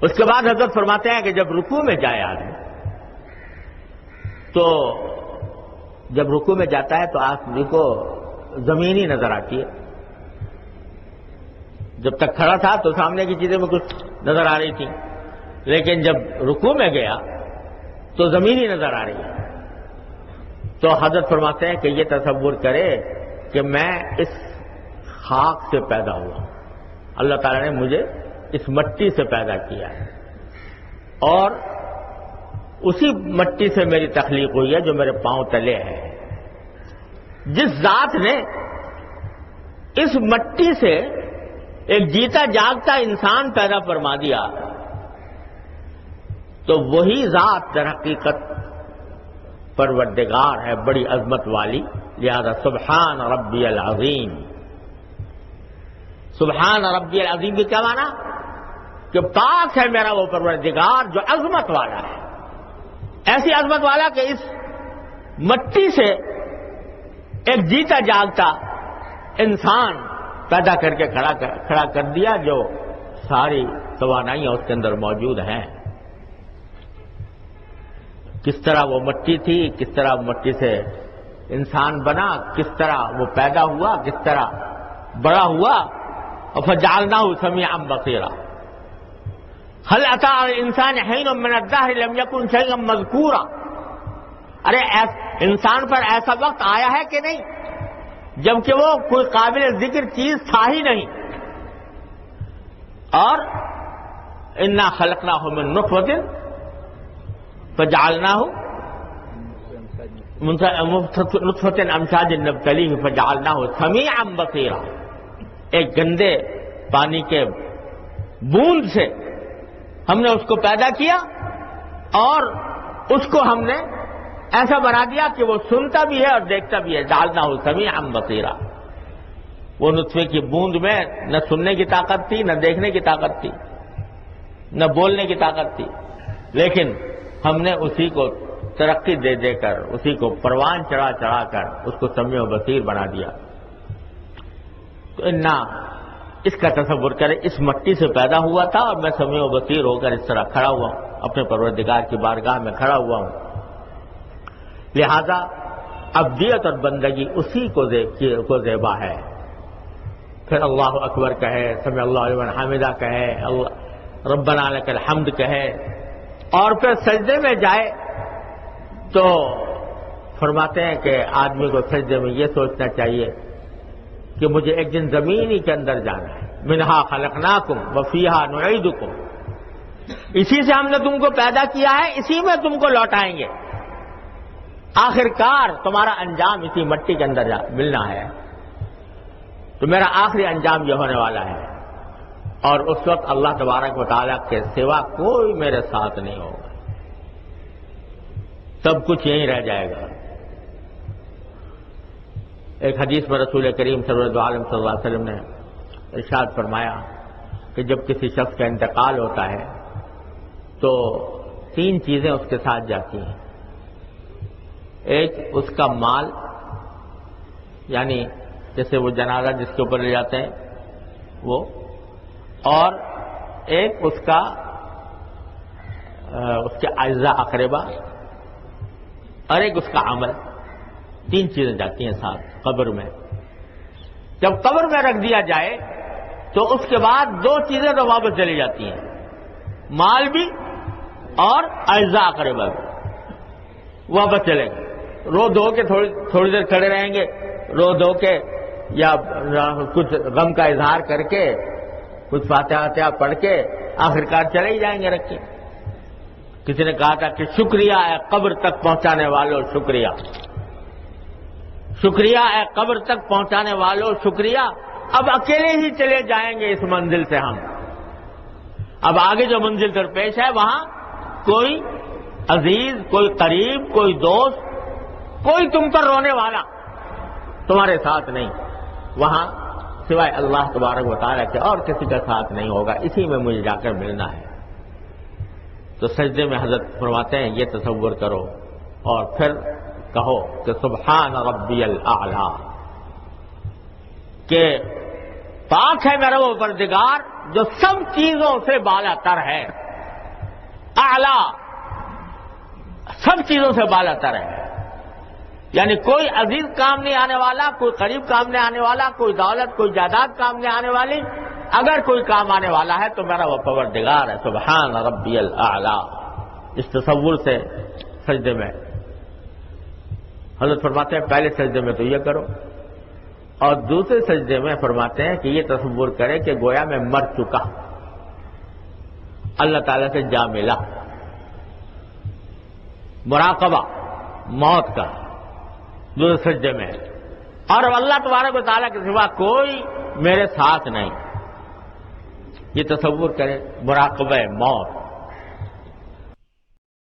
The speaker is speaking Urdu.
اس کے بعد حضرت فرماتے ہیں کہ جب رکوع میں جائے آدمی تو جب رکوع میں جاتا ہے تو آدمی کو زمین ہی نظر آتی ہے. جب تک کھڑا تھا تو سامنے کی چیزیں میں کچھ نظر آ رہی تھی، لیکن جب رکوع میں گیا تو زمین ہی نظر آ رہی ہے. تو حضرت فرماتے ہیں کہ یہ تصور کرے کہ میں اس خاک سے پیدا ہوا، اللہ تعالیٰ نے مجھے اس مٹی سے پیدا کیا ہے اور اسی مٹی سے میری تخلیق ہوئی ہے جو میرے پاؤں تلے ہے. جس ذات نے اس مٹی سے ایک جیتا جاگتا انسان پیدا فرما دیا تو وہی ذات در حقیقت پروردگار ہے، بڑی عظمت والی. لہذا سبحان ربی العظیم، سبحان ربی العظیم کی کیا معنی؟ کہ پاک ہے میرا وہ پروردگار جو عظمت والا ہے، ایسی عظمت والا کہ اس مٹی سے ایک جیتا جاگتا انسان پیدا کر کے کھڑا کر دیا جو ساری توانائیاں اس کے اندر موجود ہیں. کس طرح وہ مٹی تھی، کس طرح وہ مٹی سے انسان بنا، کس طرح وہ پیدا ہوا، کس طرح بڑا ہوا. اور فجعلناہ سمیعا بصیرا. هل اتى على الانسان حين من الدهر لم يكن شيئا مذكورا. ارے انسان پر ایسا وقت آیا ہے کہ نہیں جبکہ وہ کوئی قابل ذکر چیز تھا ہی نہیں. اور انا خلقناہ من نطفۃ فجعلناہ نطفۃ امشاج نبتلیہ فجعلناہ سمیعا بصیرا. ایک گندے پانی کے بوند سے ہم نے اس کو پیدا کیا اور اس کو ہم نے ایسا بنا دیا کہ وہ سنتا بھی ہے اور دیکھتا بھی ہے. جعلناہ سمیعا بصیرا. وہ نطفے کی بوند میں نہ سننے کی طاقت تھی، نہ دیکھنے کی طاقت تھی، نہ بولنے کی طاقت تھی، لیکن ہم نے اسی کو ترقی دے دے کر، اسی کو پروان چڑھا چڑھا کر اس کو سمیع و بصیر بنا دیا. تو اس کا تصور کرے اس مٹی سے پیدا ہوا تھا اور میں سمیع و بصیر ہو کر اس طرح کھڑا ہوا ہوں، اپنے پروردگار کی بارگاہ میں کھڑا ہوا ہوں. لہذا عبدیت اور بندگی اسی کو زیبا ہے. پھر اللہ اکبر کہے، سمع اللہ لمن حمدہ کہے، ربنا لک الحمد کہے، اور پھر سجدے میں جائے تو فرماتے ہیں کہ آدمی کو سجدے میں یہ سوچنا چاہیے کہ مجھے ایک دن زمین ہی کے اندر جانا ہے. منہا خلقناکم وفیہا نعیدکم. اسی سے ہم نے تم کو پیدا کیا ہے، اسی میں تم کو لوٹائیں گے. آخر کار تمہارا انجام اسی مٹی کے اندر ملنا ہے. تو میرا آخری انجام یہ ہونے والا ہے اور اس وقت اللہ تبارک و تعالیٰ کے سوا کوئی میرے ساتھ نہیں ہوگا، سب کچھ یہیں رہ جائے گا. ایک حدیث میں رسول کریم صلی اللہ علیہ وسلم نے ارشاد فرمایا کہ جب کسی شخص کا انتقال ہوتا ہے تو 3 چیزیں اس کے ساتھ جاتی ہیں. ایک اس کا مال، یعنی جیسے وہ جنازہ جس کے اوپر لے جاتے ہیں وہ، اور ایک اس کے اعزاء اقربا، اور ایک اس کا عمل. 3 چیزیں جاتی ہیں ساتھ قبر میں. جب قبر میں رکھ دیا جائے تو اس کے بعد 2 چیزیں تو واپس چلی جاتی ہیں، مال بھی اور اعزاء اقربا بھی واپس چلے گا. رو دھو کے تھوڑی دیر کھڑے رہیں گے، رو دھو کے یا کچھ غم کا اظہار کر کے کچھ فاتحہ پڑھ کے آخرکار چلے ہی جائیں گے رکھ کے. کسی نے کہا تھا کہ شکریہ اے قبر تک پہنچانے والوں، شکریہ، شکریہ اے قبر تک پہنچانے والوں، شکریہ. اب اکیلے ہی چلے جائیں گے اس منزل سے ہم. اب آگے جو منزل درپیش ہے وہاں کوئی عزیز، کوئی قریب، کوئی دوست، کوئی تم پر رونے والا تمہارے ساتھ نہیں. وہاں سوائے اللہ تبارک و تعالیٰ کے اور کسی کا ساتھ نہیں ہوگا. اسی میں مجھے جا کر ملنا ہے. تو سجدے میں حضرت فرماتے ہیں یہ تصور کرو اور پھر کہو کہ سبحان ربی الاعلیٰ، کہ پاک ہے میرا وہ پروردگار جو سب چیزوں سے بالا تر ہے. اعلیٰ، سب چیزوں سے بالا تر ہے. یعنی کوئی عزیز کام نہیں آنے والا، کوئی قریب کام نہیں آنے والا، کوئی دولت کوئی جائیداد کام نہیں آنے والی. اگر کوئی کام آنے والا ہے تو میرا وہ پروردگار ہے. سبحان ربی الاعلیٰ. اس تصور سے سجدے میں حضرت فرماتے ہیں پہلے سجدے میں تو یہ کرو، اور دوسرے سجدے میں فرماتے ہیں کہ یہ تصور کرے کہ گویا میں مر چکا، اللہ تعالیٰ سے جا ملا. مراقبہ موت کا دوسرے سجدے میں، اور اللہ تبارک و تعالیٰ کے سوا کوئی میرے ساتھ نہیں. یہ تصور کرے مراقبہ موت.